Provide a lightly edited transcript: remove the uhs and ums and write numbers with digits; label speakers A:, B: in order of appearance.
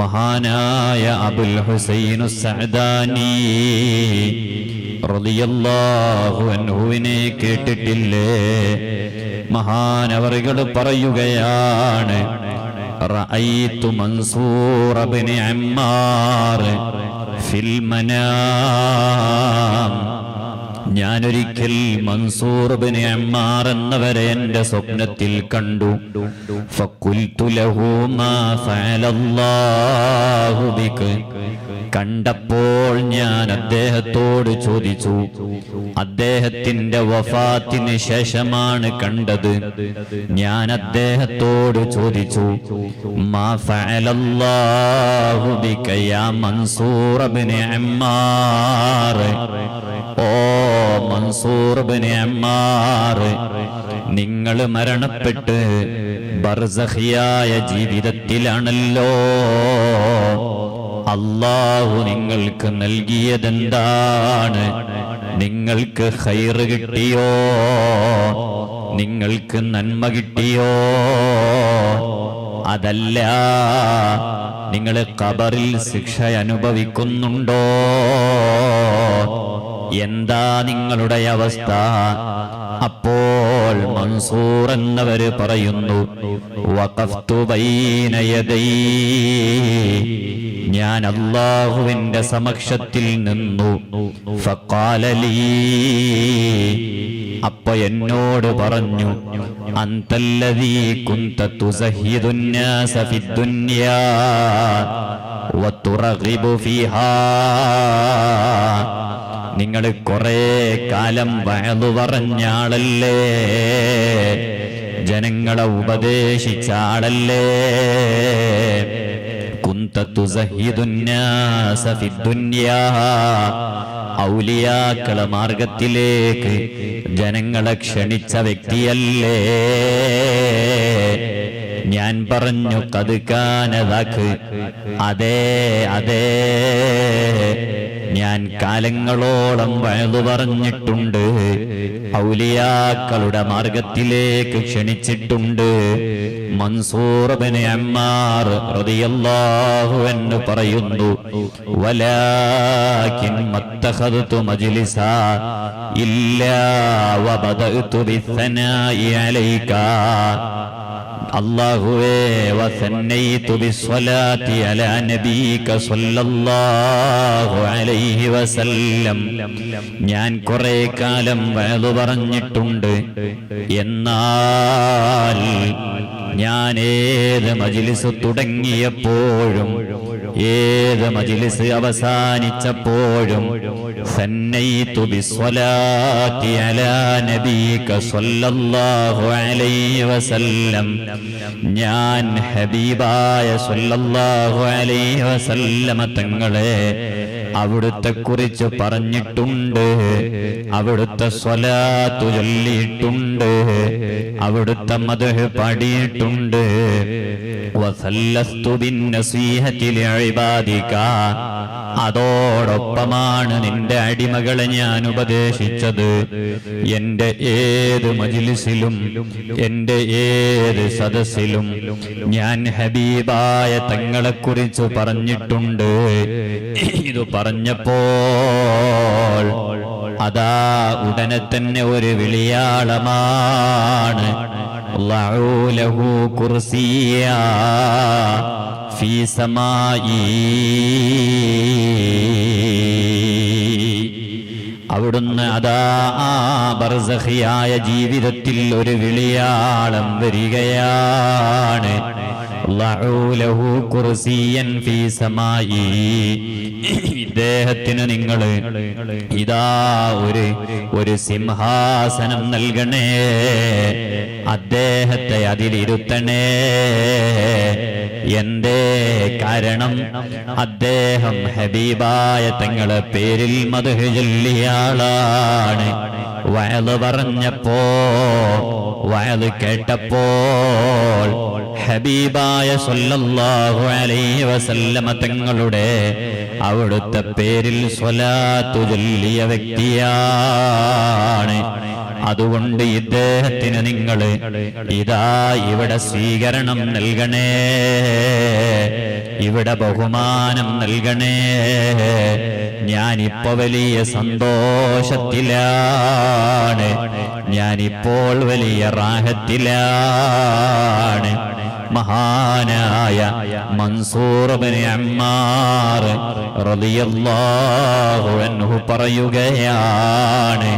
A: മഹാനായ അബുൽ ഹുസൈൻ സഅദാനി റളിയല്ലാഹു അൻഹുവിനെ കേട്ടിട്ടില്ലേ? മഹാനവറുകൾ പറയുകയാണ്, റഅയ്തു മൻസൂർ ഇബ്നു അമ്മാർ ഫിൽ മനാം. ഞാനൊരിക്കൽ മൻസൂർ ഇബ്നു അമ്മാർ എന്നവരെ എന്റെ സ്വപ്നത്തിൽ കണ്ടു. ഫഖുൽതു ലഹു മാ ഫഅലല്ലാഹു ബിക. കണ്ടപ്പോൾ ഞാൻ അദ്ദേഹത്തോട് ചോദിച്ചു, അദ്ദേഹത്തിന്റെ വഫാത്തിന് ശേഷമാണ് കണ്ടത്. ഞാൻ അദ്ദേഹത്തോട് ചോദിച്ചു, മാ ഫഅലല്ലാഹു ബിക യാ മൻസൂർ ഇബ്നു അമ്മാർ. ഓ മൻസൂർ ഇബ്നു അമ്മാർ, നിങ്ങൾ മരണപ്പെട്ട് ബർസഖിയായ ജീവിതത്തിലാണല്ലോ. അല്ലാഹു നിങ്ങൾക്ക് നൽകിയതെന്താണ്? നിങ്ങൾക്ക് ഖൈർ കിട്ടിയോ? നിങ്ങൾക്ക് നന്മ കിട്ടിയോ? അതല്ല, നിങ്ങൾ ഖബറിൽ ശിക്ഷ അനുഭവിക്കുന്നുണ്ടോ? എന്താ നിങ്ങളുടെ അവസ്ഥ? അപ്പോൾ മൻസൂർ എന്നവര് പറയുന്നു, വഖഫ്തു ബൈന യദൈ. ഞാൻ അല്ലാഹുവിന്റെ സമക്ഷത്തിൽ നിന്നു. ഫഖാല ലീ. അപ്പൊ എന്നോട് പറഞ്ഞു, അന്തല്ലദീ കുൻത തുസഹിദുൻ നാസ ഫിദ്ദുനിയാ വതുറഗിബു ഫീഹാ. നിങ്ങൾ കുറെ കാലം വഅദ് പറഞ്ഞ ആളല്ലേ, ജനങ്ങളെ ഉപദേശിച്ച ആളല്ലേ. കുന്ത തുസഹിദുൻ നാസ ഫിദ്ദുനിയാ. ഔലിയാക്കളെ മാർഗത്തിലേക്ക് ജനങ്ങളെ ക്ഷണിച്ച വ്യക്തിയല്ലേ. ഞാൻ പറഞ്ഞു, ഖദ് കാന ദാക്. അതെ അതെ, ഞാൻ കാലങ്ങളോളം വഅദ് പറഞ്ഞിട്ടുണ്ട്, ഔലിയാക്കളുടെ മാർഗത്തിലേക്ക് ക്ഷണിച്ചിട്ടുണ്ട്. മൻസൂർ ഇബ്നു അമ്മാർ റളിയല്ലാഹു അൻഹു പറയുന്നു, വലാകിൻ മത്തഖദതു മജ്ലിസാ ഇല്ലാ വബദഅതു ബിസ്സനാഇ അലൈക. അല്ലാഹുവേ, വസന്നൈതു ബിസ്സലാത്തി അലാ നബീക സ്വല്ലല്ലാഹു അലൈഹി വസല്ലം. ഞാൻ കുറെ കാലം വഅദ് പറഞ്ഞിട്ടുണ്ട്, എന്നാൽ ഞാൻ ഏത് മജ്ലിസ് തുടങ്ങിയപ്പോഴും ഏത് മജ്ലിസ് അവസാനിച്ചപ്പോഴും സന്നൈതു ബിസ്സലാത്തി അലാ നബീക സ്വല്ലല്ലാഹു അലൈഹി വസല്ലം. ഞാൻ ഹബീബായ സ്വല്ലല്ലാഹു അലൈഹി വസല്ലമ തങ്ങളെ അവിടുത്തെ കുറിച്ച് പറഞ്ഞിട്ടുണ്ട്, അവിടുത്തെ സ്വലാത്ത് ചൊല്ലിയിട്ടുണ്ട്, അവിടുത്തെ മദ്ഹ് പാടിയിട്ടുണ്ട്. വസല്ലസ്തു ബിന്നസീഹതി ലിഇബാദിക. അതോടൊപ്പമാണ് നിന്റെ അടിമകളെ ഞാൻ ഉപദേശിച്ചത്. എന്റെ ഏത് മജ്ലിസിലും എന്റെ ഏത് സദസ്സിലും ഞാൻ ഹബീബായ തങ്ങളെ കുറിച്ച് പറഞ്ഞിട്ടുണ്ട്. ഇത് പറഞ്ഞപ്പോൾ അതാ ഉടനെ തന്നെ ഒരു വിളിയാളമാണ്, അല്ലാഹു ലഹു കുർസിയാ ഫീ സമാഇ. അവിടുന്ന് അതാ ആ ബർസഖിയായ ജീവിതത്തിൽ ഒരു വിളിയാളം വരികയാണ്. അല്ലാഹു ലഹു കുർസിയൻ ഫീ സമാഇ. ഇദ്ദേഹത്തിന് നിങ്ങൾ ഇതാ ഒരു സിംഹാസനം നൽകണേ, അദ്ദേഹത്തെ അതിലിരുത്തണേ. എന്തേ കാരണം? അദ്ദേഹം ഹബീബായ തങ്ങളെ പേരിൽ മദ്ഹ് ചൊല്ലിയാളാണ്. വഅദ് പറഞ്ഞപ്പോ, വഅദ് കേട്ടപ്പോൾ ഹബീബായ സ്വല്ലല്ലാഹു അലൈഹി വസല്ലമ തങ്ങളുടെ അവിടുത്തെ പേരിൽ സ്വലാത്ത് ചൊല്ലിയ വ്യക്തിയാണ്. അതുകൊണ്ട് ഇദ്ദേഹത്തിന് നിങ്ങൾ ഇതാ ഇവിടെ സ്വീകരണം നൽകണേ. ഇവിടെ ബഹുമാനം നൽകണേ. ഞാനിപ്പോ വലിയ സന്തോഷത്തിലാണ്, ഞാനിപ്പോൾ വലിയ റാഹത്തിലാണ്. മഹാനായ മൻസൂർ ഇബ്നു അമ്മാർ റളിയല്ലാഹു അൻഹു പറയുകയാണ്,